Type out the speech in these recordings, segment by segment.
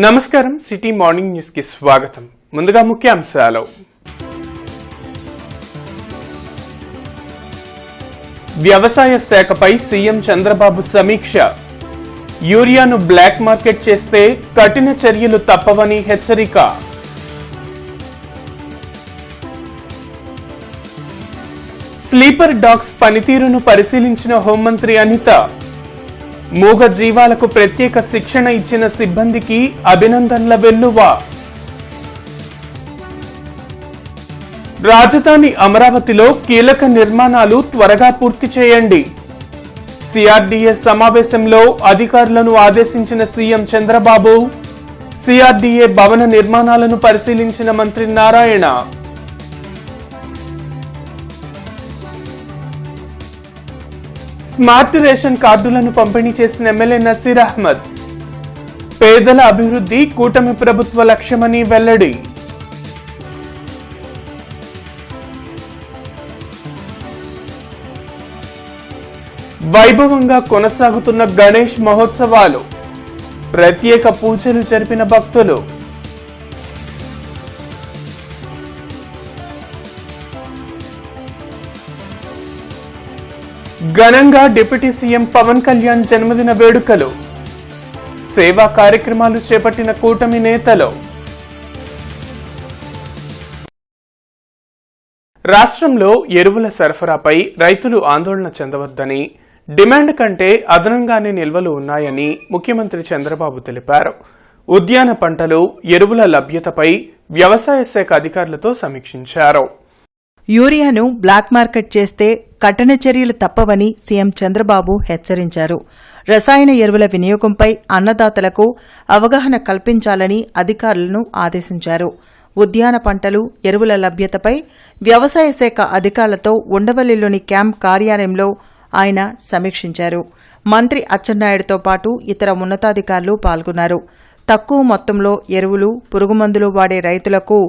నమస్కారం city morning news కి స్వాగతం. ముందుగా ముఖ్యాంశాలు. వ్యవసాయ శాఖపై సీఎం చంద్రబాబు సమీక్ష. యూరియాను బ్లాక్ మార్కెట్ చేస్తే కఠిన చర్యలు తప్పవని హెచ్చరిక. స్లీపర్ డాగ్స్ పనితీరును పరిశీలించిన హోంమంత్రి అనిత. మూగ జీవాలకు ప్రత్యేక శిక్షణ ఇచ్చిన సిబ్బందికి అభినందనల వెల్లువ. రాజధాని అమరావతిలో కీలక నిర్మాణాలు త్వరగా పూర్తి చేయండి. సిఆర్డీఏ సమావేశంలో అధికారులను ఆదేశించిన సీఎం చంద్రబాబు. సిఆర్డీఏ భవన నిర్మాణాలను పరిశీలించిన మంత్రి నారాయణ. స్మార్ట్ రేషన్ కార్డులను పంపిణీ చేసిన ఎమ్మెల్యే నసీర్ అహ్మద్. పేదల అభివృద్ధి కూటమి ప్రభుత్వ లక్ష్యమని వెల్లడి. వైభవంగా కొనసాగుతున్న గణేష్ మహోత్సవాలు. ప్రత్యేక పూజలు జరిపిన భక్తులు. ఘనంగా డిప్యూటీ సీఎం పవన్ కళ్యాణ్ జన్మదిన వేడుకలు. సేవా కార్యక్రమాలు చేపట్టిన కూటమి నేతలు. రాష్ట్రంలో ఎరువుల సరఫరాపై రైతులు ఆందోళన చెందవద్దని, డిమాండ్ కంటే అదనంగానే నిల్వలు ఉన్నాయని ముఖ్యమంత్రి చంద్రబాబు తెలిపారు. ఉద్యాన పంటలు, ఎరువుల లభ్యతపై వ్యవసాయ శాఖ అధికారులతో సమీక్షించారు. యూరియాను బ్లాక్ మార్కెట్ చేస్తే కఠిన చర్యలు తప్పవని సీఎం చంద్రబాబు హెచ్చరించారు. రసాయన ఎరువుల వినియోగంపై అన్నదాతలకు అవగాహన కల్పించాలని అధికారులను ఆదేశించారు. ఉద్యాన పంటలు, ఎరువుల లభ్యతపై వ్యవసాయ శాఖ అధికారులతో ఉండవల్లిలోని క్యాంప్ కార్యాలయంలో ఆయన సమీక్షించారు. మంత్రి అచ్చెన్నాయుడుతో పాటు ఇతర ఉన్నతాధికారులు పాల్గొన్నారు. తక్కువ మొత్తంలో ఎరువులు, పురుగుమందులు వాడే రైతులకు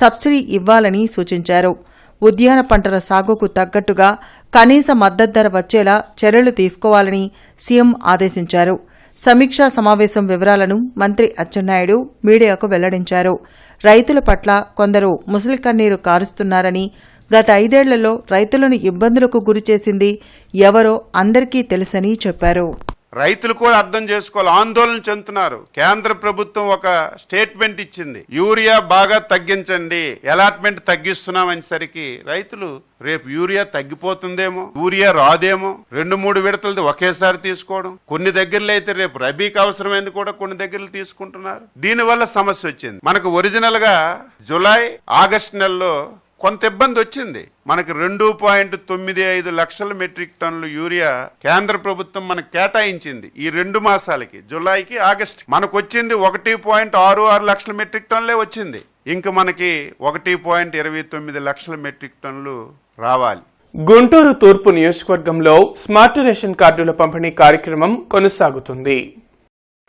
సబ్సిడీ ఇవ్వాలని సూచించారు. ఉద్యాన పంటల సాగుకు తగ్గట్టుగా కనీస మద్దతు ధర వచ్చేలా చర్యలు తీసుకోవాలని సీఎం ఆదేశించారు. సమీక్షా సమావేశం వివరాలను మంత్రి అచ్చెన్నాయుడు మీడియాకు వెల్లడించారు. రైతుల పట్ల కొందరు ముసలి కన్నీరు కారుస్తున్నారని, గత 5 ఏళ్లలో రైతులను ఇబ్బందులకు గురిచేసింది ఎవరో అందరికీ తెలుసని చెప్పారు. రైతులు కూడా అర్థం చేసుకోవాలి, ఆందోళన చెందుతున్నారు. కేంద్ర ప్రభుత్వం ఒక స్టేట్మెంట్ ఇచ్చింది, యూరియా బాగా తగ్గించండి, అలాట్మెంట్ తగ్గిస్తున్నామని సరికి రైతులు రేపు యూరియా తగ్గిపోతుందేమో, యూరియా రాదేమో, 2-3 విడతలది ఒకేసారి తీసుకోవడం. కొన్ని దగ్గరలో అయితే రేపు రబీకి అవసరమైంది కూడా కొన్ని దగ్గరలు తీసుకుంటున్నారు. దీనివల్ల సమస్య వచ్చింది. మనకు ఒరిజినల్ గా జూలై, ఆగస్టు నెలలో కొంత ఇబ్బంది వచ్చింది. మనకు 2.95 లక్షల మెట్రిక్ టన్నులు యూరియా కేంద్ర ప్రభుత్వం మనకు కేటాయించింది. ఈ 2 మాసాలకి, జూలైకి, ఆగస్టు మనకు వచ్చింది 1.66 లక్షల మెట్రిక్ టన్నులే వచ్చింది. ఇంక మనకి 1.29 లక్షల మెట్రిక్ టన్నులు రావాలి. గుంటూరు తూర్పు నియోజకవర్గంలో స్మార్ట్ రేషన్ కార్డుల పంపిణీ కార్యక్రమం కొనసాగుతుంది.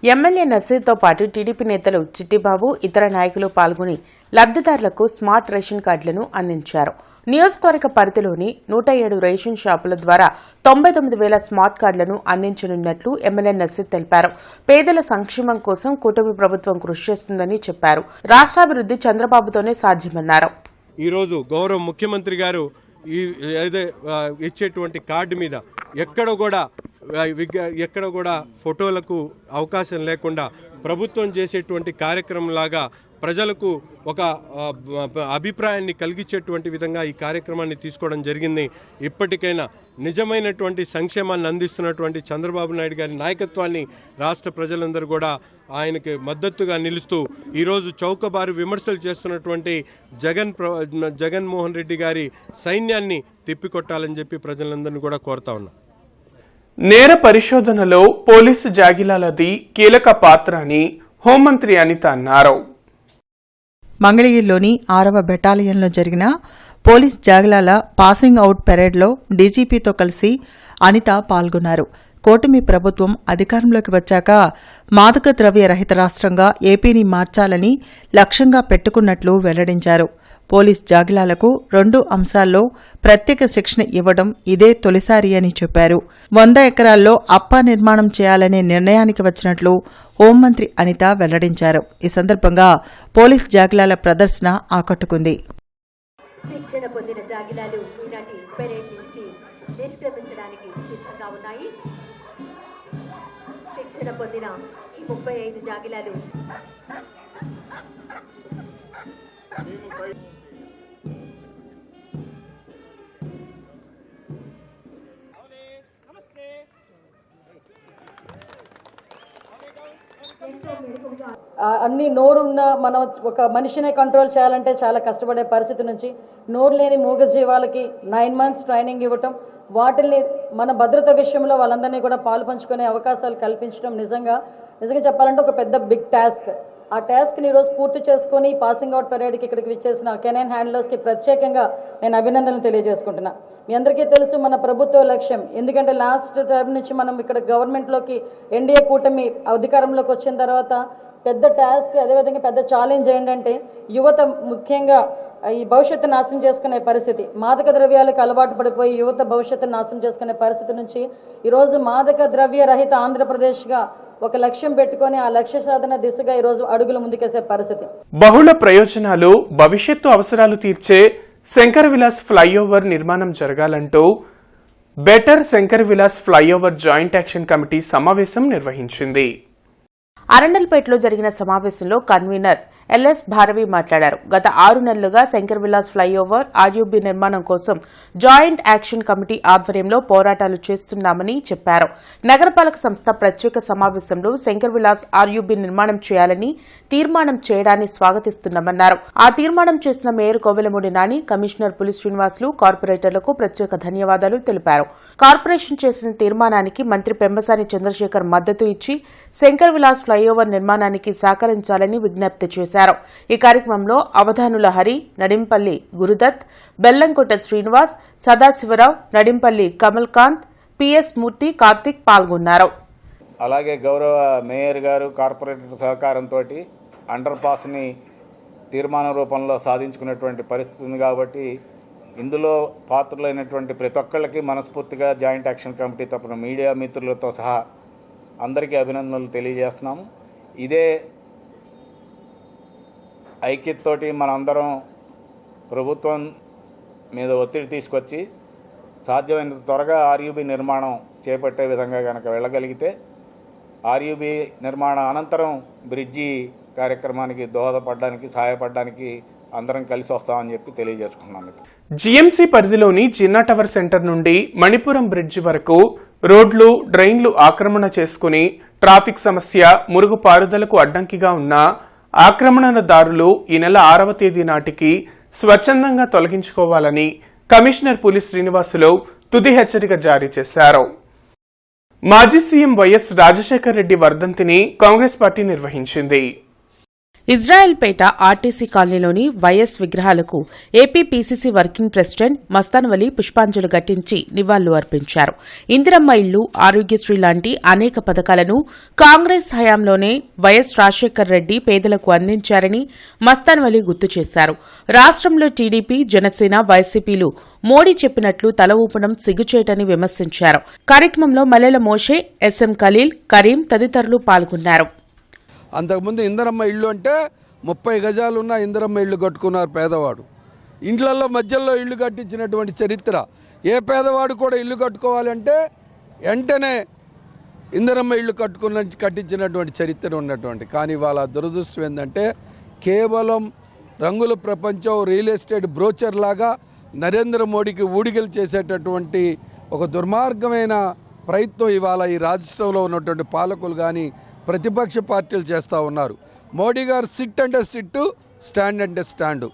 ఎమ్మెల్యే నసీర్తో పాటు టీడీపీ నేతలు చిట్టిబాబు, ఇతర నాయకులు పాల్గొని లబ్దిదారులకు స్మార్ట్ రేషన్ కార్డులను అందించారు. నియోజకవర్గ పరిధిలోని 107 రేషన్ షాపుల ద్వారా 99,000 స్మార్ట్ కార్డులను అందించనున్నట్లు ఎమ్మెల్యే నసీర్ తెలిపారు. పేదల సంక్షేమం కోసం కూటమి ప్రభుత్వం కృషి చేస్తుందని చెప్పారు. రాష్ట్రాభివృద్ధి చంద్రబాబుతోనే సాధ్యమన్నారు. ఈరోజు గౌరవ ముఖ్యమంత్రి గారు ఇచ్చేటువంటి కార్డు మీద ఎక్కడ కూడా ఫోటోలకు అవకాశం లేకుండా ప్రభుత్వం చేసేటువంటి కార్యక్రమంలాగా ప్రజలకు ఒక అభిప్రాయాన్ని కలిగించేటువంటి విధంగా ఈ కార్యక్రమాన్ని తీసుకోవడం జరిగింది. ఇప్పటికైనా నిజమైనటువంటి సంక్షేమాన్ని అందిస్తున్నటువంటి చంద్రబాబు నాయుడు గారి నాయకత్వాన్ని రాష్ట్ర ప్రజలందరూ కూడా ఆయనకి మద్దతుగా నిలుస్తూ ఈరోజు చౌకబారు విమర్శలు చేస్తున్నటువంటి జగన్మోహన్ రెడ్డి గారి సైన్యాన్ని తిప్పికొట్టాలని చెప్పి ప్రజలందరినీ కూడా కోరుతా ఉన్నాం. నేర పరిశోధనలో పోలీసు జాగిలాలది కీలక పాత్ర అని హోంమంత్రి అనిత అన్నారు. మంగళగిరిలోని 6వ బెటాలియన్లో జరిగిన పోలీస్ జాగిలాల పాసింగ్ అవుట్ పెరేడ్లో డీజీపీతో కలిసి అనిత పాల్గొన్నారు. కూటమి ప్రభుత్వం అధికారంలోకి వచ్చాక మాదక ద్రవ్య రహిత రాష్ట్రంగా ఏపీని మార్చాలని లక్ష్యంగా పెట్టుకున్నట్లు వెల్లడించారు. పోలీస్ జాగిలాలకు 2 అంశాల్లో ప్రత్యేక శిక్షణ ఇవ్వడం ఇదే తొలిసారి అని చెప్పారు. 100 ఎకరాల్లో అప్పా నిర్మాణం చేయాలనే నిర్ణయానికి వచ్చినట్లు హోంమంత్రి అనిత వెల్లడించారు. ఈ సందర్భంగా పోలీస్ జాగిలాల ప్రదర్శన ఆకట్టుకుంది. శిక్షణ పొందిన జాగిలాలు ఈనాటి పెరేడ్ నుంచి నిష్క్రమించడానికి సిద్ధంగా ఉన్నాయి. శిక్షణ పొందిన ఈ 35 జాగిలాలు అన్ని నోరు ఉన్న మనం ఒక మనిషినే కంట్రోల్ చేయాలంటే చాలా కష్టపడే పరిస్థితి నుంచి నోరు లేని మూగజీవాలకి 9 months ట్రైనింగ్ ఇవ్వటం, వాటిని మన భద్రత విషయంలో వాళ్ళందరినీ కూడా పాలు పంచుకునే అవకాశాలు కల్పించడం నిజంగా చెప్పాలంటే ఒక పెద్ద బిగ్ టాస్క్. ఆ టాస్క్ని ఈరోజు పూర్తి చేసుకొని పాసింగ్ అవుట్ పరేడ్కి ఇక్కడికి విచ్చేసిన కెనైన్ హ్యాండ్లర్స్కి ప్రత్యేకంగా నేను అభినందనలు తెలియజేసుకుంటున్నా. మీ అందరికీ తెలుసు మన ప్రభుత్వ లక్ష్యం, ఎందుకంటే లాస్ట్ టైం నుంచి మనం ఇక్కడ గవర్నమెంట్లోకి ఎన్డీఏ కూటమి అధికారంలోకి వచ్చిన తర్వాత పెద్ద టాస్క్, అదేవిధంగా పెద్ద ఛాలెంజ్ ఏంటంటే యువత ముఖ్యంగా ఈ భవిష్యత్తు నాశనం చేసుకునే పరిస్థితి, మాదక ద్రవ్యాలకు అలవాటు పడిపోయి యువత భవిష్యత్తు నాశనం చేసుకునే పరిస్థితి నుంచి ఈరోజు మాదక ద్రవ్య రహిత ఆంధ్రప్రదేశ్గా ఒక లక్ష్యం పెట్టుకొని ఆ లక్ష్య సాధన దిశగా ఈరోజు అడుగులు ముందుకేసే పరిస్థితి. బహుళ ప్రయోజనాలు, భవిష్యత్తు అవసరాలు తీర్చే శంకర్ విలాస్ ఫ్లైఓవర్ నిర్మాణం జరగాలంటూ better Shankar Vilas flyover joint action committee సమావేశం నిర్వహించింది. అరండల్పేటలో జరిగిన సమావేశంలో కన్వీనర్ ఎల్ఎస్ భారవి మాట్లాడారు. గత 6 నెలలుగా శంకర్ విలాస్ ఫ్లైఓవర్ ఆర్యూబీ నిర్మాణం కోసం జాయింట్ యాక్షన్ కమిటీ ఆధ్వర్యంలో పోరాటాలు చేస్తున్నామని చెప్పారు. నగరపాలక సంస్థ ప్రత్యేక సమావేశంలో శంకర్ విలాస్ ఆర్యూబీ నిర్మాణం చేయాలని తీర్మానం చేయడాన్ని స్వాగతిస్తున్నామన్నారు. ఆ తీర్మానం చేసిన మేయర్ కోవెలమూడి నాని, కమిషనర్ పులి శ్రీనివాసులు, కార్పొరేటర్లకు ప్రత్యేక ధన్యవాదాలు తెలిపారు. కార్పొరేషన్ చేసిన తీర్మానానికి మంత్రి పెమ్మసాని చంద్రశేఖర్ మద్దతు ఇచ్చి శంకర్ విలాస్ ఫ్లైఓవర్ నిర్మాణానికి సహకరించాలని విజ్ఞప్తి చేశారు. ఈ కార్యక్రమంలో అవధానుల హరి, నడింపల్లి గురుదత్, బెల్లంకొట్ట శ్రీనివాస్, సదాశివరావు, నడింపల్లి కమల్కాంత్, పిఎస్ మూర్తి, కార్తిక్ పాల్గొన్నారు. అలాగే గౌరవ మేయర్ గారు కార్పొరేటర్ సహకారంతో అండర్ పాస్ని తీర్మాన రూపంలో సాధించుకున్నటువంటి పరిస్థితి ఉంది. కాబట్టి ఇందులో పాత్రులైనటువంటి ప్రతి ఒక్కళ్ళకి మనస్ఫూర్తిగా జాయింట్ యాక్షన్ కమిటీ తరపున మీడియా మిత్రులతో సహా అందరికీ అభినందనలు తెలియజేస్తున్నాము. ఇదే ఐక్యతతోటి మనందరం ప్రభుత్వం మీద ఒత్తిడి తీసుకొచ్చి సాధ్యమైనంత త్వరగా ఆర్యూబీ నిర్మాణం చేపట్టే విధంగా కనుక వెళ్ళగలిగితే ఆర్యూబీ నిర్మాణ అనంతరం బ్రిడ్జి కార్యక్రమానికి దోహదపడడానికి, సహాయపడడానికి అందరం కలిసి వస్తామని చెప్పి తెలియజేసుకున్నాను. జీఎంసీ పరిధిలోని జిన్నా టవర్ సెంటర్ నుండి మణిపురం బ్రిడ్జి వరకు రోడ్లు, డ్రైన్లు ఆక్రమణ చేసుకుని ట్రాఫిక్ సమస్య, మురుగు పారుదలకు అడ్డంకిగా ఉన్న ఆక్రమణదారులు ఈ నెల 6వ తేదీ నాటికి స్వచ్ఛందంగా తొలగించుకోవాలని కమిషనర్ పులి శ్రీనివాసులు తుది హెచ్చరిక జారీ చేశారు. మాజీ సీఎం వైఎస్ రాజశేఖర్ రెడ్డి వర్ధంతిని కాంగ్రెస్ పార్టీ నిర్వహించింది. ఇజ్రాయెల్పేట ఆర్టీసీ కాలనీలోని వైఎస్ విగ్రహాలకు AP PCC working president Mastanvali పుష్పాంజలి ఘటించి నివాళులు అర్పించారు. ఇందిరమ్మ ఇళ్లు, ఆరోగ్యశ్రీ లాంటి అనేక పథకాలను కాంగ్రెస్ హయాంలోనే వైఎస్ రాజశేఖర్ రెడ్డి పేదలకు అందించారని మస్తాన్వలి గుర్తు చేశారు. రాష్ట్రంలో టీడీపీ, జనసేన, వైసీపీలు మోడీ చెప్పినట్లు తల ఊపడం సిగ్గుచేటని విమర్శించారు. కార్యక్రమంలో మల్లెల మోషే, ఎస్ఎం ఖలీల్, కరీం తదితరులు పాల్గొన్నారు. అంతకుముందు ఇందిరమ్మ ఇళ్ళు అంటే 30 గజాలున్న ఇందిరమ్మ ఇళ్ళు కట్టుకున్నారు పేదవాడు. ఇండ్లలో మధ్యలో ఇళ్ళు కట్టించినటువంటి చరిత్ర. ఏ పేదవాడు కూడా ఇల్లు కట్టుకోవాలంటే వెంటనే ఇందిరమ్మ ఇళ్ళు కట్టించినటువంటి చరిత్ర ఉన్నటువంటి. కానీ వాళ్ళ దురదృష్టం ఏంటంటే కేవలం రంగుల ప్రపంచం, రియల్ ఎస్టేట్ బ్రోచర్ లాగా నరేంద్ర మోడీకి ఊడిగలు చేసేటటువంటి ఒక దుర్మార్గమైన ప్రయత్నం ఇవాళ ఈ రాష్ట్రంలో ఉన్నటువంటి పాలకులు కానీ ప్రతిపక్ష పార్టీలు చేస్తూ ఉన్నారు. మోడీ గారు సిట్ అంటే సిట్టు, స్టాండ్ అంటే స్టాండు.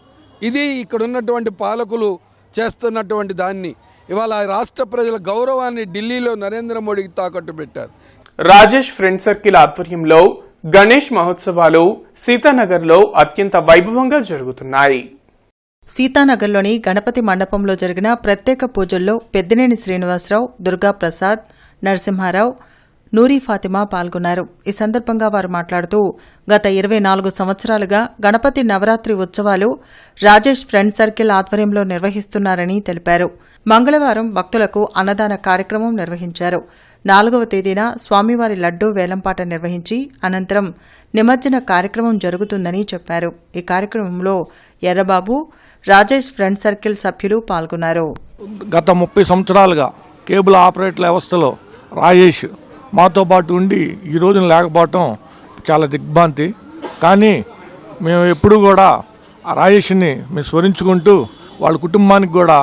ఇది ఇక్కడ ఉన్నటువంటి పాలకులు చేస్తున్నటువంటి దాన్ని ఇవాళ రాష్ట్ర ప్రజల గౌరవాన్ని ఢిల్లీలో నరేంద్ర మోడీకి తాకట్టు పెట్టారు. రాజేష్ ఫ్రెండ్ సర్కిల్ ఆధ్వర్యంలో గణేష్ మహోత్సవాలు సీతానగర్లో అత్యంత వైభవంగా జరుగుతున్నాయి. సీతానగర్లోని గణపతి మండపంలో జరిగిన ప్రత్యేక పూజల్లో పెద్దినేని శ్రీనివాసరావు, దుర్గాప్రసాద్, నరసింహారావు, నూరీ ఫాతిమా పాల్గొన్నారు. ఈ సందర్భంగా వారు మాట్లాడుతూ గత 24 సంవత్సరాలుగా గణపతి నవరాత్రి ఉత్సవాలు రాజేష్ ఫ్రెండ్ సర్కిల్ ఆధ్వర్యంలో నిర్వహిస్తున్నారని తెలిపారు. మంగళవారం భక్తులకు అన్నదాన కార్యక్రమం నిర్వహించారు. 4వ తేదీన స్వామివారి లడ్డూ వేలంపాట నిర్వహించి అనంతరం నిమజ్జన కార్యక్రమం జరుగుతుందని చెప్పారు. ఈ కార్యక్రమంలో ఎర్రబాబు, రాజేష్ ఫ్రెండ్ సర్కిల్ సభ్యులు పాల్గొన్నారు. గత 30 సంవత్సరాలుగా కేబుల్ ఆపరేటర్ల వ్యవస్థలో రాజేష్ మాతో పాటు ఉండి ఈ రోజున లేకపోవటం చాలా దిగ్భ్రాంతి. కానీ మేము ఎప్పుడూ కూడా ఆ రాజేష్ని మేము స్మరించుకుంటూ వాళ్ళ కుటుంబానికి కూడా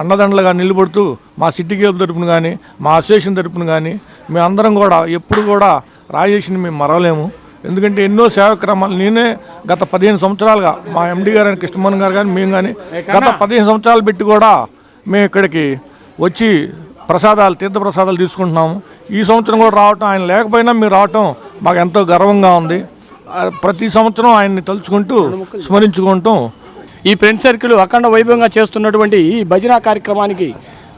అండదండలుగా నిలబడుతూ మా సిటీ కేబుల్ తరపున కానీ మా అసోసియేషన్ తరపున కానీ మేమందరం కూడా ఎప్పుడు కూడా రాజేష్ని మేము మరవలేము. ఎందుకంటే ఎన్నో సేవాక్రమాలు నేనే గత 15 సంవత్సరాలుగా మా ఎండి గారు కృష్ణమోహన్ గారు కానీ మేము కానీ గత 15 సంవత్సరాలు పెట్టి కూడా మేము ఇక్కడికి వచ్చి తీర్థప్రసాదాలు తీసుకుంటున్నాము. ఈ సంవత్సరం కూడా రావటం, ఆయన లేకపోయినా మీరు రావటం మాకు ఎంతో గర్వంగా ఉంది. ప్రతి సంవత్సరం ఆయన్ని తలుచుకుంటూ స్మరించుకుంటాం. ఈ ఫ్రెండ్ సర్కిల్ అఖండ వైభవంగా చేస్తున్నటువంటి ఈ భజన కార్యక్రమానికి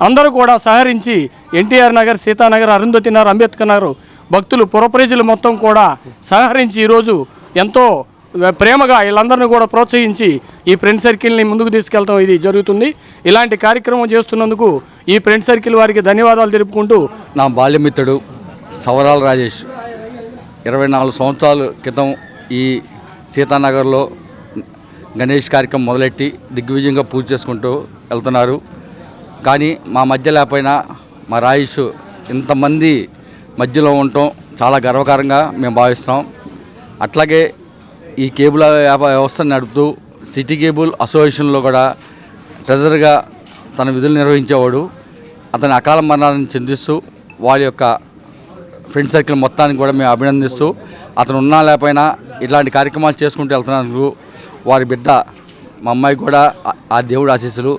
అందరూ కూడా సహకరించి ఎన్టీఆర్ నగర్, సీతానగర్, అరుంధతి నగర్, అంబేద్కర్ నగర్ భక్తులు, పురప్రజలు మొత్తం కూడా సహకరించి ఈరోజు ఎంతో ప్రేమగా వీళ్ళందరినీ కూడా ప్రోత్సహించి ఈ ఫ్రెండ్ సర్కిల్ని ముందుకు తీసుకెళ్తాం ఇది జరుగుతుంది. ఇలాంటి కార్యక్రమం చేస్తున్నందుకు ఈ ఫ్రెండ్ సర్కిల్ వారికి ధన్యవాదాలు తెలుపుకుంటూ, నా బాల్యమిత్రుడు సవరాల రాజేష్ 24 సంవత్సరాల క్రితం ఈ సీతానగర్లో గణేష్ కార్యక్రమం మొదలెట్టి దిగ్విజయంగా పూజ చేసుకుంటూ వెళ్తున్నారు. కానీ మా మధ్య లేకపోయినా మా రాజేష్ ఇంతమంది మధ్యలో ఉండటం చాలా గర్వకారంగా మేము భావిస్తున్నాం. అట్లాగే ఈ కేబుల్ వ్యవస్థను నడుపుతూ సిటీ కేబుల్ అసోసియేషన్లో కూడా ట్రెజరర్గా తన విధులు నిర్వహించేవాడు. అతని అకాల మరణాన్ని చెందిస్తూ వాళ్ళ యొక్క ఫ్రెండ్ సర్కిల్ మొత్తానికి కూడా మేము అభినందిస్తూ, అతను ఉన్నా లేకపోయినా ఇలాంటి కార్యక్రమాలు చేసుకుంటూ వెళ్తున్నందుకు వారి బిడ్డ మా అమ్మాయి కూడా ఆ దేవుడు ఆశీస్సులు.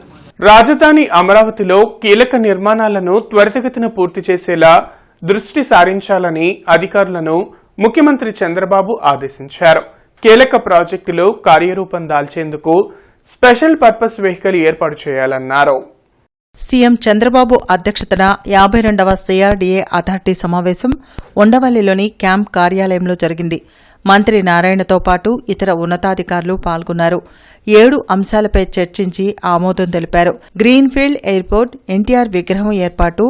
రాజధాని అమరావతిలో కీలక నిర్మాణాలను త్వరితగతిన పూర్తి చేసేలా దృష్టి సారించాలని అధికారులను ముఖ్యమంత్రి చంద్రబాబు ఆదేశించారు. కీలక ప్రాజెక్టులు కార్యరూపం దాల్చేందుకు స్పెషల్ పర్పస్ వెహికల్ ఏర్పాటు చేయాలన్నారు. సీఎం చంద్రబాబు అధ్యక్షతన 52వ CRDA అథారిటీ సమావేశం ఉండవల్లిలోని క్యాంప్ కార్యాలయంలో జరిగింది. మంత్రి నారాయణతో పాటు ఇతర ఉన్నతాధికారులు పాల్గొన్నారు. 7 అంశాలపై చర్చించి ఆమోదం తెలిపారు. గ్రీన్ఫీల్డ్ ఎయిర్పోర్ట్, ఎన్టీఆర్ విగ్రహం ఏర్పాటు,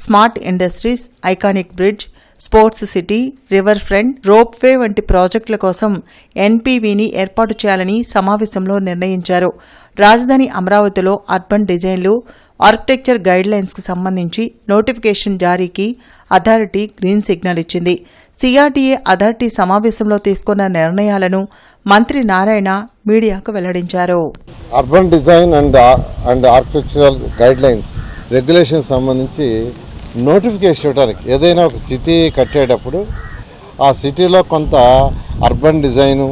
smart industries, iconic bridge, sports city, river front, ropeway వంటి ప్రాజెక్టుల కోసం ఎన్పీవీని ఏర్పాటు చేయాలని సమావేశంలో నిర్ణయించారు. రాజధాని అమరావతిలో అర్బన్ డిజైన్లు, ఆర్కిటెక్చర్ గైడ్లైన్స్కి సంబంధించి నోటిఫికేషన్ జారీకి అథారిటీ గ్రీన్ సిగ్నల్ ఇచ్చింది. CRDA అథారిటీ సమావేశంలో తీసుకున్న నిర్ణయాలను మంత్రి నారాయణ మీడియాకు వెల్లడించారు. Urban design and architectural guidelines regulation సంబంధించి నోటిఫికేషన్ ఇవ్వడానికి, ఏదైనా ఒక సిటీ కట్టేటప్పుడు ఆ సిటీలో కొంత అర్బన్ డిజైను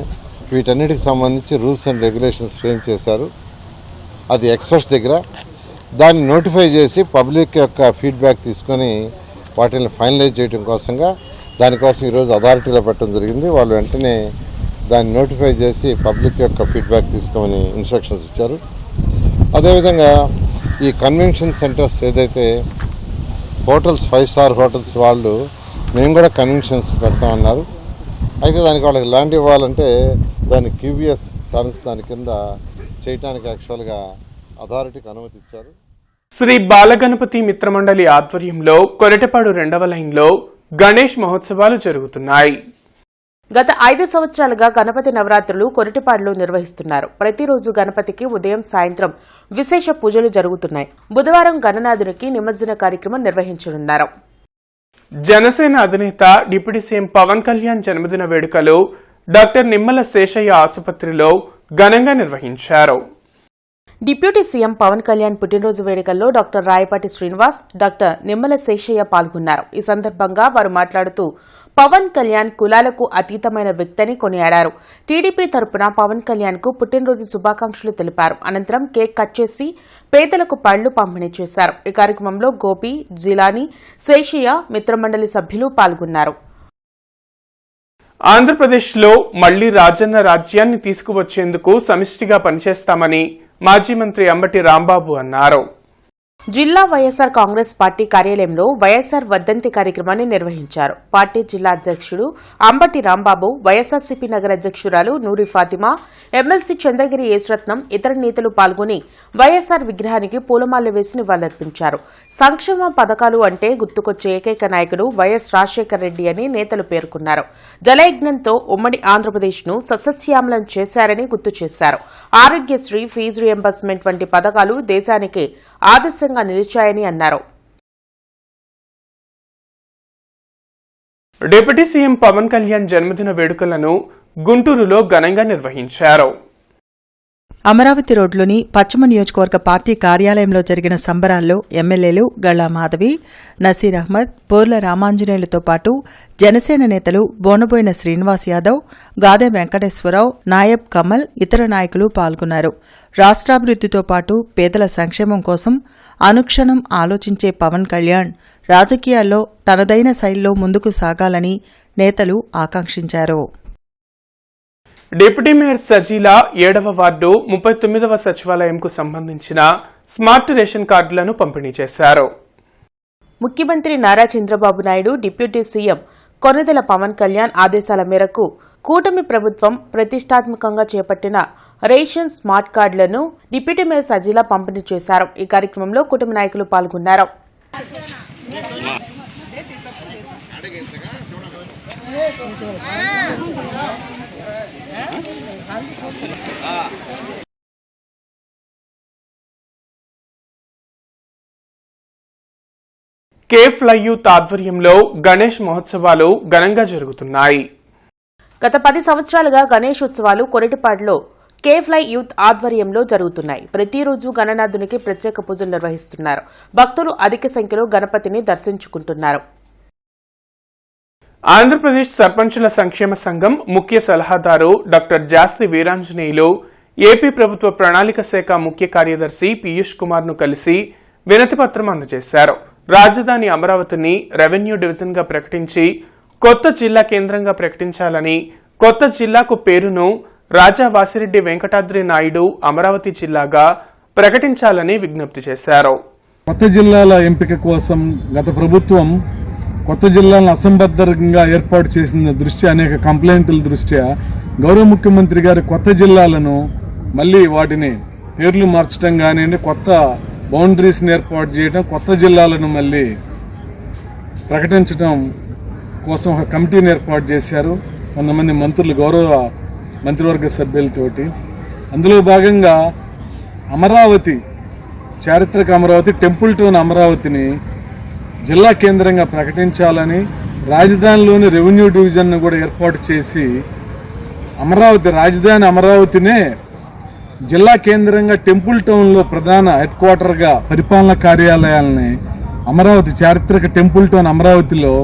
వీటన్నిటికి సంబంధించి రూల్స్ అండ్ రెగ్యులేషన్స్ ఫ్రేమ్ చేశారు. అది ఎక్స్పర్ట్స్ దగ్గర దాన్ని నోటిఫై చేసి పబ్లిక్ యొక్క ఫీడ్బ్యాక్ తీసుకొని వాటిని ఫైనలైజ్ చేయడం కోసంగా దానికోసం ఈరోజు అథారిటీలో పెట్టడం జరిగింది. వాళ్ళు వెంటనే దాన్ని నోటిఫై చేసి పబ్లిక్ యొక్క ఫీడ్బ్యాక్ తీసుకోమని ఇన్స్ట్రక్షన్స్ ఇచ్చారు. అదేవిధంగా ఈ కన్వెన్షన్ సెంటర్స్ ఏదైతే హోటల్స్, 5 స్టార్ హోటల్స్ వాళ్ళు మేము కూడా కన్వెన్షన్స్ పెడతామన్నారు. అయితే దానికి వాళ్ళకి ల్యాండ్ ఇవ్వాలంటే దాన్ని QBS టర్మ్స్ దాని కింద చేయడానికి యాక్చువల్గా అథారిటీకి అనుమతి ఇచ్చారు. శ్రీ బాలగణపతి మిత్రమండలి ఆధ్వర్యంలో కొరటపాడు 2వ లైన్లో గణేష్ మహోత్సవాలు జరుగుతున్నాయి. గత 5 సంవత్సరాలుగా గణపతి నవరాత్రులు కొరటిపాడులో నిర్వహిస్తున్నారు. ప్రతిరోజు గణపతికి ఉదయం, సాయంత్రం విశేష పూజలు జరుగుతున్నాయి. బుధవారం గణనాథునికి నిమజ్జన కార్యక్రమం నిర్వహించనున్నారు. జనసేన అధినేత డిప్యూటీ సీఎం పవన్ కళ్యాణ్ జన్మదిన వేడుకలు డాక్టర్ నిమ్మల శేషయ్య ఆసుపత్రిలో ఘనంగా నిర్వహించారు. డిప్యూటీ సీఎం పవన్ కళ్యాణ్ పుట్టినరోజు వేడుకల్లో డాక్టర్ రాయపాటి శ్రీనివాస్, డాక్టర్ నిమ్మల శేషయ్య పాల్గొన్నారు. ఈ సందర్భంగా వారు మాట్లాడుతూ పవన్ కళ్యాణ్ కులాలకు అతీతమైన వ్యక్తిని కొనియాడారు. టీడీపీ తరపున పవన్ కళ్యాణ్ కు పుట్టినరోజు శుభాకాంక్షలు తెలిపారు. అనంతరం కేక్ కట్ చేసి పేదలకు పళ్లు పంపిణీ చేశారు. ఈ కార్యక్రమంలో గోపి, జిలానీ, శేషయ్య మిత్రమండలి సభ్యులు పాల్గొన్నారు. ఆంధ్రప్రదేశ్లో మళ్లీ రాజన్న రాజ్యాన్ని తీసుకువచ్చేందుకు సమిష్టిగా పనిచేస్తామని మాజీ మంత్రి అంబటి రాంబాబు అన్నారు. జిల్లా వైఎస్సార్ కాంగ్రెస్ పార్టీ కార్యాలయంలో వైఎస్సార్ వర్ధంతి కార్యక్రమాన్ని నిర్వహించారు. పార్టీ జిల్లా అధ్యక్షుడు అంబటి రాంబాబు, వైఎస్సార్సీపీ నగర అధ్యక్షురాలు నూరి ఫాతిమా, ఎమ్మెల్సీ చంద్రగిరి యేసురత్నం, ఇతర నేతలు పాల్గొని వైఎస్సార్ విగ్రహానికి పూలమాలలు వేసి నివాళులర్పించారు. సంక్షేమ పథకాలు అంటే గుర్తుకొచ్చే ఏకైక నాయకుడు వైఎస్ రాజశేఖర రెడ్డి అని నేతలు పేర్కొన్నారు. జలయజ్ఞంతో ఉమ్మడి ఆంధ్రప్రదేశ్ను సస్యశ్యామలం చేశారని గుర్తు చేశారు. ఆరోగ్యశ్రీ, ఫీజు రియంబర్స్మెంట్ వంటి పథకాలు దేశానికి ఆదర్శంగా నిలిచాయని అన్నారు. డిప్యూటీ సీఎం పవన్ కళ్యాణ్ జన్మదిన వేడుకలను గుంటూరులో ఘనంగా నిర్వహించారు. అమరావతి రోడ్లోని పశ్చిమ నియోజకవర్గ పార్టీ కార్యాలయంలో జరిగిన సంబరాల్లో ఎమ్మెల్యేలు గళ్లా మాధవి, నసీర్ అహ్మద్, పోర్ల రామాంజనేయులతో పాటు జనసేన నేతలు బోనబోయిన శ్రీనివాస్ యాదవ్, గాదె వెంకటేశ్వరరావు, నాయబ్ కమల్, ఇతర నాయకులు పాల్గొన్నారు. రాష్ట్రాభివృద్ధితో పాటు పేదల సంక్షేమం కోసం అనుక్షణం ఆలోచించే పవన్ కళ్యాణ్ రాజకీయాల్లో తనదైన శైలిలో ముందుకు సాగాలని నేతలు ఆకాంక్షించారు. డిప్యూటీ మేయర్ సజీల 7వ వార్డు 39వ సచివాలయంకు సంబంధించిన స్మార్ట్ రేషన్ కార్డులను పంపిణీ చేశారు. ముఖ్యమంత్రి నారా చంద్రబాబు నాయుడు, డిప్యూటీ సీఎం కొనిదెల పవన్ కళ్యాణ్ ఆదేశాల మేరకు కూటమి ప్రభుత్వం ప్రతిష్టాత్మకంగా చేపట్టిన రేషన్ స్మార్ట్ కార్డులను డిప్యూటీ మేయర్ సజీల పంపిణీ చేశారు. ఈ కార్యక్రమంలో కూటమి నాయకులు పాల్గొన్నారు. కేఫ్లై యూత్ ఆధ్వర్యంలో గణేష్ మహోత్సవాలు ఘనంగా జరుగుతున్నాయి. గత 10 సంవత్సరాలుగా గణేష్ ఉత్సవాలు కొరటిపాడులో కేఫ్లై యూత్ ఆధ్వర్యంలో జరుగుతున్నాయి. ప్రతిరోజు గణనాథునికి ప్రత్యేక పూజలు నిర్వహిస్తున్నారు. భక్తులు అధిక సంఖ్యలో గణపతిని దర్శించుకుంటున్నారు. ఆంధ్రప్రదేశ్ సర్పంచుల సంక్షేమ సంఘం ముఖ్య సలహాదారు డాక్టర్ జాస్తి వీరాంజనేయులు ఏపీ ప్రభుత్వ ప్రణాళిక శాఖ ముఖ్య కార్యదర్శి పీయూష్ కుమార్ ను కలిసి వినతిపత్రం అందజేశారు. రాజధాని అమరావతిని రెవెన్యూ డివిజన్ గా ప్రకటించి కొత్త జిల్లా కేంద్రంగా ప్రకటించాలని, కొత్త జిల్లాకు పేరును రాజా వాసిరెడ్డి వెంకటాద్రి నాయుడు అమరావతి జిల్లాగా ప్రకటించాలని విజ్ఞప్తి చేశారు. కొత్త జిల్లాల ఎంపిక కోసం గత ప్రభుత్వం కొత్త జిల్లాలను అసంబద్ధంగా ఏర్పాటు చేసిన దృష్ట్యా అనేక కంప్లైంట్ల దృష్ట్యా గౌరవ ముఖ్యమంత్రి గారి కొత్త జిల్లాలను మళ్ళీ వాటిని పేర్లు మార్చడం కానివ్వండి, కొత్త బౌండరీస్ని ఏర్పాటు చేయడం, కొత్త జిల్లాలను మళ్ళీ ప్రకటించడం కోసం ఒక కమిటీని ఏర్పాటు చేశారు. కొంతమంది మంత్రులు, గౌరవ మంత్రివర్గ సభ్యులతోటి. అందులో భాగంగా అమరావతి, చారిత్రక అమరావతి, టెంపుల్ టౌన్ అమరావతిని జిల్లా కేంద్రంగా ప్రకటించాలని, రాజధానిలోని రెవెన్యూ డివిజన్ను కూడా ఏర్పాటు చేసి అమరావతి, రాజధాని అమరావతినే జిల్లా కేంద్రంగా టెంపుల్ టౌన్లో ప్రధాన హెడ్ క్వార్టర్గా పరిపాలనా కార్యాలయాలని అమరావతి, చారిత్రక టెంపుల్ టౌన్ అమరావతిలో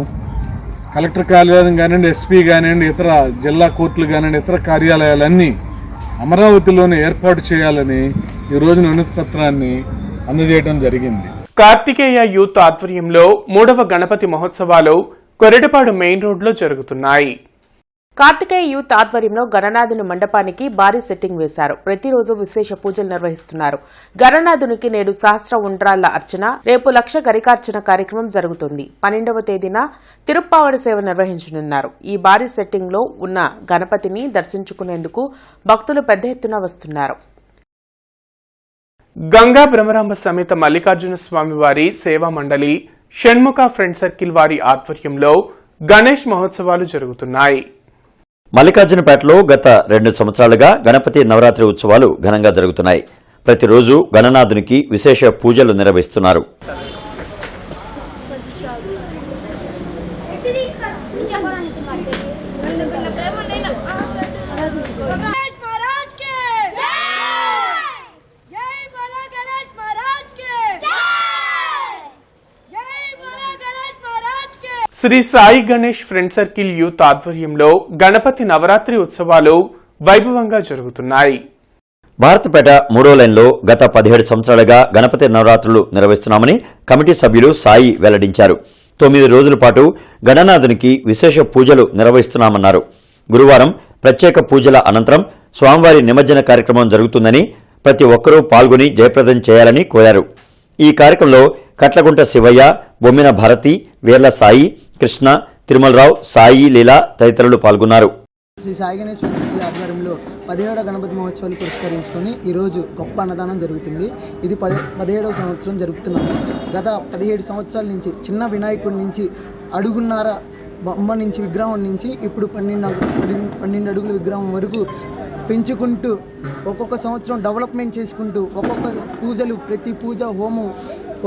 కలెక్టర్ కార్యాలయం కానివ్వండి, ఎస్పీ కానివ్వండి, ఇతర జిల్లా కోర్టులు కానివ్వండి, ఇతర కార్యాలయాలన్నీ అమరావతిలోనే ఏర్పాటు చేయాలని ఈ రోజున వినతి పత్రాన్ని అందజేయడం జరిగింది. కార్తికేయ యూత్ ఆధ్వర్యంలో 3వ గణపతి మహోత్సవాలు కొరటిపాడు మెయిన్ రోడ్లో జరుగుతున్నాయి. కార్తికేయ యూత్ ఆధ్వర్యంలో గణనాథుని మండపానికి భారీ సెట్టింగ్ వేశారు. ప్రతిరోజు విశేష పూజలు నిర్వహిస్తున్నారు. గణనాథునికి నేడు సహస్ర ఉండ్రాళ్ల అర్చన, రేపు 1,00,000 గరికార్చన కార్యక్రమం జరుగుతుంది. 12వ తేదీన తిరుప్పావడి సేవ నిర్వహించనున్నారు. ఈ భారీ సెట్టింగ్ లో ఉన్న గణపతిని దర్శించుకునేందుకు భక్తులు పెద్ద ఎత్తున వస్తున్నారు. గంగా బ్రహ్మరాంబ సమేత మల్లికార్జున స్వామి వారి సేవా మండలి, షణ్ముఖ ఫ్రెండ్ సర్కిల్ వారి ఆధ్వర్యంలో గణేష్ మహోత్సవాలు జరుగుతున్నాయి. మల్లికార్జునపేటలో గత 2 సంవత్సరాలుగా గణపతి నవరాత్రి ఉత్సవాలు ఘనంగా జరుగుతున్నాయి. ప్రతిరోజు గణనాథునికి విశేష పూజలు నిర్వహిస్తున్నారు. Shri Sai Ganesh friend circle youth ఆధ్వర్యంలో గణపతి నవరాత్రి ఉత్సవాలు వైభవంగా జరుగుతున్నాయి. భారతపేట 3వ లైన్లో గత 17 సంవత్సరాలుగా గణపతి నవరాత్రులు నిర్వహిస్తున్నామని కమిటీ సభ్యులు సాయి వెల్లడించారు. 9 రోజుల పాటు గణనాథునికి విశేష పూజలు నిర్వహిస్తున్నామన్నారు. గురువారం ప్రత్యేక పూజల అనంతరం స్వామివారి నిమజ్జన కార్యక్రమం జరుగుతుందని, ప్రతి ఒక్కరూ పాల్గొని జయప్రదం చేయాలని కోరారు. ఈ కార్యక్రమంలో కట్లగుంట శివయ్య, బొమ్మిన భారతి, వేర్ల సాయి, కృష్ణ, తిరుమలరావు, సాయి లీలా తదితరులు పాల్గొన్నారు. శ్రీ సాయి గణేష్ ఫ్రెండ్స్ సర్కిల్ ఆధ్వర్యంలో 17వ గణపతి మహోత్సవాలు పురస్కరించుకొని ఈరోజు గొప్ప అన్నదానం జరుగుతుంది. ఇది 17వ సంవత్సరం జరుపుతున్నాము. గత 17 సంవత్సరాల నుంచి చిన్న వినాయకుడి నుంచి అడుగున్నర బొమ్మ నుంచి విగ్రహం నుంచి ఇప్పుడు 12 అడుగుల విగ్రహం వరకు పెంచుకుంటూ ఒక్కొక్క సంవత్సరం డెవలప్మెంట్ చేసుకుంటూ ఒక్కొక్క పూజలు, ప్రతి పూజ హోమం,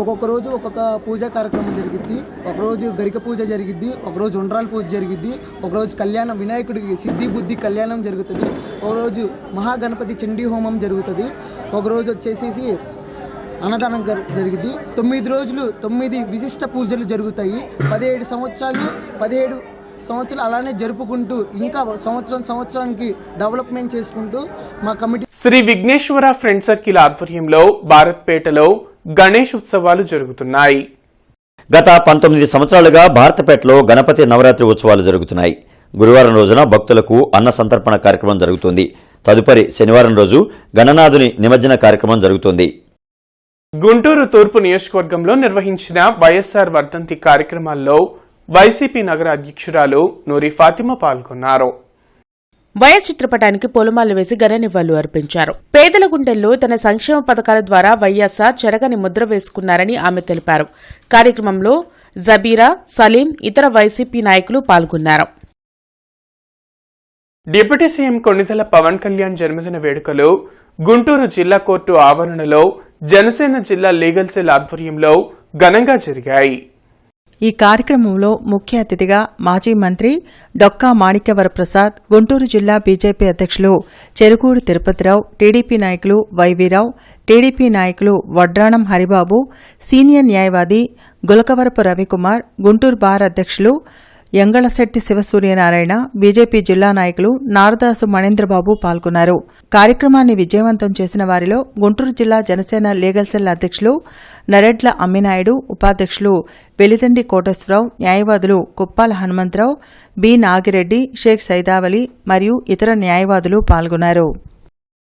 ఒక్కొక్క రోజు ఒక్కొక్క పూజా కార్యక్రమం జరిగిద్ది. ఒకరోజు గరిక పూజ జరిగిద్ది, ఒకరోజు ఉండ్రాల పూజ జరిగిద్ది, ఒకరోజు కళ్యాణం వినాయకుడికి సిద్ధి బుద్ధి కళ్యాణం జరుగుతుంది, ఒకరోజు మహాగణపతి చండీ హోమం జరుగుతుంది, ఒకరోజు వచ్చేసేసి అన్నదానం జరిగిద్ది. 9 రోజులు 9 విశిష్ట పూజలు జరుగుతాయి. 17 సంవత్సరాలు అలానే జరుపుకుంటూ ఇంకా సంవత్సరానికి డెవలప్మెంట్ చేసుకుంటూ మా committee Shri Vighneshwara friend circle ఆధ్వర్యంలో భారత్పేటలో గణేష్ ఉత్సవాలు జరుగుతున్నాయి. గత 19 సంవత్సరాలుగా భారతపేటలో గణపతి నవరాత్రి ఉత్సవాలు జరుగుతున్నాయి. గురువారం రోజున భక్తులకు అన్న సంతర్పణ కార్యక్రమం జరుగుతుంది. తదుపరి శనివారం రోజు గణనాథుని నిమజ్జన కార్యక్రమం జరుగుతుంది. గుంటూరు తూర్పు నియోజకవర్గంలో నిర్వహించిన వైఎస్ఆర్ వర్ధంతి కార్యక్రమాల్లో వైసీపీ నగర అధ్యక్షురాలు నూరి ఫాతిమా పాల్గొన్నారు. వైఎస్ చిత్రపటానికి పూలమాలలు వేసి ఘన నివాళులు అర్పించారు. పేదల గుండెల్లో తన సంక్షేమ పథకాల ద్వారా వైఎస్ఆర్ చెరగని ముద్ర వేసుకున్నారని ఆమె తెలిపారు. కార్యక్రమంలో జబీరా, సలీం, ఇతర వైసీపీ నాయకులు పాల్గొన్నారు. డిప్యూటీ సీఎం కొణిదెల పవన్ కళ్యాణ్ జన్మదిన వేడుకలు గుంటూరు జిల్లా కోర్టు ఆవరణలో జనసేన జిల్లా లీగల్ సెల్ ఆధ్వర్యంలో ఘనంగా జరిగాయి. ఈ కార్యక్రమంలో ముఖ్య అతిథిగా మాజీ మంత్రి డొక్కా మాణిక్యవరప్రసాద్, గుంటూరు జిల్లా బీజేపీ అధ్యక్షులు చెరుకూరు తిరుపతిరావు, టీడీపీ నాయకులు వైవీరావు, టీడీపీ నాయకులు వడ్రాణం హరిబాబు, సీనియర్ న్యాయవాది గులకవరపు రవికుమార్, గుంటూరు బార్ అధ్యక్షులు యంగళశెట్టి శివసూర్యనారాయణ, బీజేపీ జిల్లా నాయకులు నారదాసు మణేంద్రబాబు పాల్గొన్నారు. కార్యక్రమాన్ని విజయవంతం చేసిన వారిలో గుంటూరు జిల్లా జనసేన లీగల్ సెల్ అధ్యక్షులు నరెడ్ల అమ్మినాయుడు, ఉపాధ్యక్షులు వెలిదండి కోటేశ్వరరావు, న్యాయవాదులు కుప్పాల హనుమంతరావు, బి నాగిరెడ్డి, షేక్ సైదావలి మరియు ఇతర న్యాయవాదులు పాల్గొన్నారు.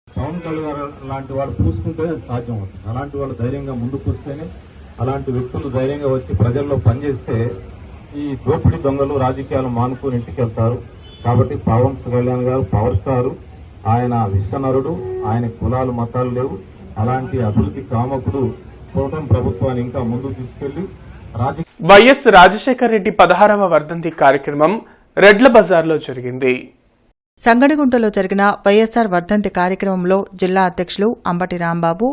పవన్ కళ్యాణ్ లాంటి వాడు పూసుకుంటే సాధ్యం అవుతుంది. అలాంటి వాళ్ళు ధైర్యంగా ముందుకు వస్తేనే, అలాంటి వ్యక్తులు ధైర్యంగా వచ్చి ప్రజల్లో పనిచేస్తే ఈ దోపిడీ దొంగలు రాజకీయాలు మానుకుని ఇంటికి వెళ్తారు. కాబట్టి పవన్ కళ్యాణ్ గారు పవర్ స్టారు, ఆయన విశ్వనరుడు, ఆయన కులాలు మతాలు లేవు. అలాంటి అభివృద్ధి కామకుడు కూటమి ప్రభుత్వాన్ని ఇంకా ముందుకు తీసుకెళ్లి వైఎస్ రాజశేఖర రెడ్డి 16వ వర్ధంతి కార్యక్రమం రెడ్ల బజార్లో జరిగింది. సంగడిగుంటలో జరిగిన వైఎస్సార్ వర్ధంతి కార్యక్రమంలో జిల్లా అధ్యక్షులు అంబటి రాంబాబు,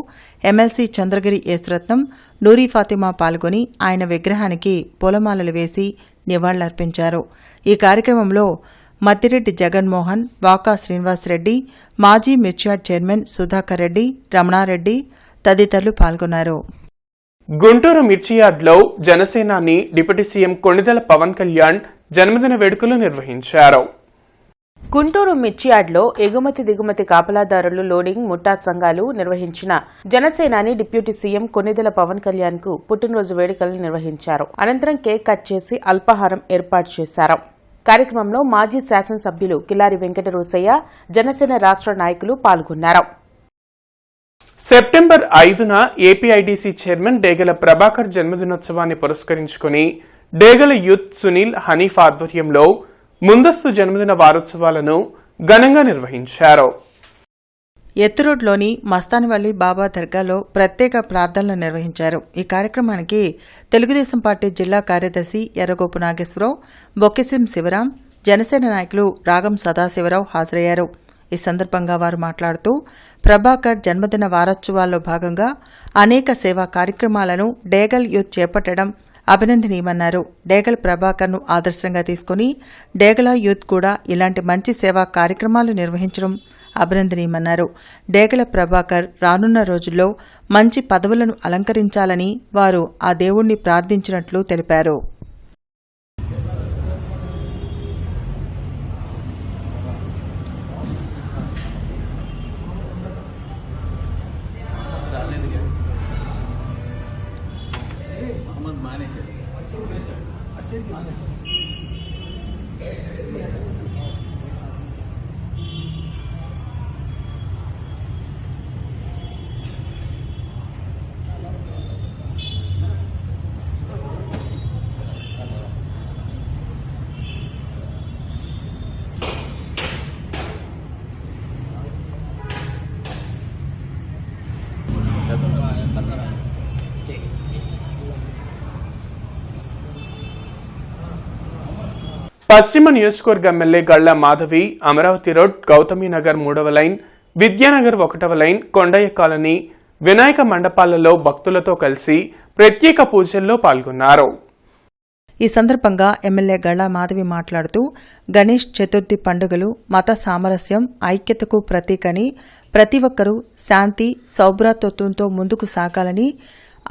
ఎమ్మెల్సీ చంద్రగిరి యేసురత్నం, నూరి ఫాతిమా పాల్గొని ఆయన విగ్రహానికి పూలమాలలు వేసి నివాళులర్పించారు. ఈ కార్యక్రమంలో మద్దిరెడ్డి జగన్మోహన్, వాకా శ్రీనివాసరెడ్డి, మాజీ మిర్చాడ్ చైర్మన్ సుధాకర్ రెడ్డి, రమణారెడ్డి తదితరులు పాల్గొన్నారు. గుంటూరు మిర్చియార్డ్లో జనసేనాని డిప్యూటీ సీఎం కొణిదెల పవన్ కళ్యాణ్ జన్మదిన వేడుకలు నిర్వహించారు. గుంటూరు మిర్చియార్డ్లో ఎగుమతి దిగుమతి కాపలాదారులు లోడింగ్ ముఠా సంఘాలు నిర్వహించిన జనసేనాని డిప్యూటీ సీఎం కొణిదెల పవన్ కళ్యాణ్ కు పుట్టినరోజు వేడుకలను నిర్వహించారు. అనంతరం కేక్ కట్ చేసి అల్పాహారం ఏర్పాటు చేశారు. కార్యక్రమంలో మాజీ శాసనసభ్యులు కిలారి వెంకట రోసయ్య, జనసేన రాష్ట్ర నాయకులు పాల్గొన్నారు. సెప్టెంబర్ 5న ఏపీఐడీసీ చైర్మన్ డేగల ప్రభాకర్ జన్మదినోత్సవాన్ని పురస్కరించుకుని డేగల యూత్ సునీల్ హనీఫ్ ఆధ్వర్యంలో ముందస్తు జన్మదిన వారోత్సవాలను ఘనంగా నిర్వహించారు. ఎత్తురోడ్లోని మస్తానివల్లి బాబా దర్గాలో ప్రత్యేక ప్రార్థనలు నిర్వహించారు. ఈ కార్యక్రమానికి తెలుగుదేశం పార్టీ జిల్లా కార్యదర్శి ఎర్రగోపు నాగేశ్వరరావు, బొక్కెసిం శివరాం, జనసేన నాయకులు రాగం సదాశివరావు హాజరయ్యారు. ఈ సందర్భంగా వారు మాట్లాడుతూ ప్రభాకర్ జన్మదిన వారోత్సవాల్లో భాగంగా అనేక సేవా కార్యక్రమాలను డేగల్ యూత్ చేపట్టడం అభినందనీయమన్నారు. డేగల్ ప్రభాకర్ను ఆదర్శంగా తీసుకుని డేగల యూత్ కూడా ఇలాంటి మంచి సేవా కార్యక్రమాలు నిర్వహించడం అభినందనీయమన్నారు. డేగల ప్రభాకర్ రానున్న రోజుల్లో మంచి పదవులను అలంకరించాలని వారు ఆ దేవుణ్ణి ప్రార్థించినట్లు తెలిపారు. పశ్చిమ నియోజకవర్గ ఎమ్మెల్యే గళ్ల మాధవి అమరావతి రోడ్, గౌతమి నగర్ 3వ లైన్, విద్యానగర్ 1వ లైన్, కొండయ్య కాలనీ, వినాయక మండపాలలో భక్తులతో కలిసి ప్రత్యేక పూజల్లో పాల్గొన్నారు. ఈ సందర్భంగా ఎమ్మెల్యే గళ్ల మాధవి మాట్లాడుతూ గణేష్ చతుర్థి పండుగలు మత సామరస్యం, ఐక్యతకు ప్రతీకని, ప్రతి ఒక్కరూ శాంతి సౌభ్రాతృత్వంతో ముందుకు సాగాలని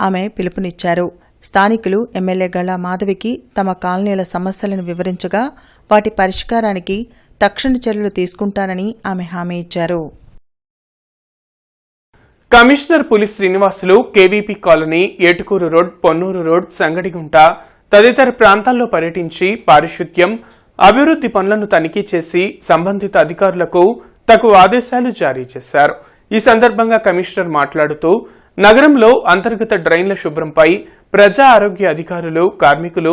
ఆమె పిలుపునిచ్చారు. స్థానికులు ఎమ్మెల్యే గళ్ల మాధవికి తమ కాలనీల సమస్యలను వివరించగా వాటి పరిష్కారానికి తక్షణ చర్యలు తీసుకుంటానని ఆమె హామీ ఇచ్చారు. Commissioner Puli Srinivasulu KVP colony, Etukuru road, Ponnuru road, Sangadigunta తదితర ప్రాంతాల్లో పర్యటించి పారిశుద్ధ్యం, అభివృద్ధి పనులను తనిఖీ చేసి సంబంధిత అధికారులకు తగు ఆదేశాలు జారీ చేశారు. ఈ సందర్భంగా కమిషనర్ మాట్లాడుతూ నగరంలో అంతర్గత డ్రైన్ల శుభ్రంపై ప్రజా ఆరోగ్య అధికారులు, కార్మికులు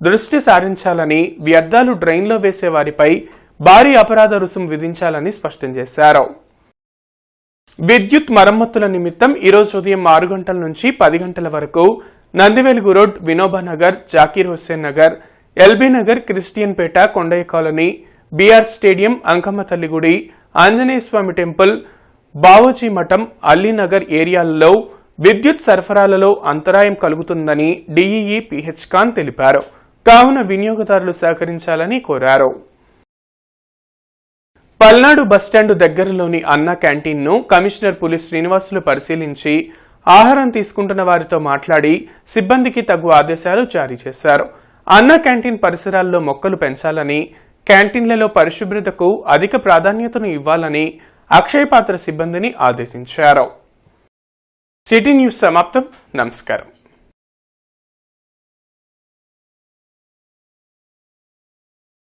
దృష్టి సారించాలని, వ్యర్థాలు డ్రైన్లో వేసే వారిపై భారీ అపరాధ రుసుం విధించాలని స్పష్టం చేశారు. విద్యుత్ మరమ్మతుల నిమిత్తం ఈరోజు ఉదయం 6 గంటల నుంచి 10 గంటల వరకు Nandivelugu road, Vinobanagar, Zakir Hussain Nagar, L B Nagar, Christianpeta, Kondaiah colony, B R stadium, Ankamma తల్లి గుడి, ఆంజనేయ స్వామి టెంపుల్, బావోజీ మఠం, అల్లీనగర్ ఏరియాలలో విద్యుత్ సరఫరాలలో అంతరాయం కలుగుతుందని డీఈఈ పిహెచ్ ఖాన్ తెలిపారు. కావున వినియోగదారులు సహకరించాలని కోరారు. పల్నాడు బస్టాండు దగ్గరలోని అన్నా క్యాంటీన్ను కమిషనర్ పులి శ్రీనివాసులు పరిశీలించి ఆహారం తీసుకుంటున్న వారితో మాట్లాడి సిబ్బందికి తగు ఆదేశాలు జారీ చేశారు. అన్నా క్యాంటీన్ పరిసరాల్లో మొక్కలు పెంచాలని, క్యాంటీన్లలో పరిశుభ్రతకు అధిక ప్రాధాన్యతను ఇవ్వాలని అక్షయ పాత్ర సిబ్బందిని ఆదేశించారు. సిటీ న్యూస్ సమాప్తం. నమస్కారం.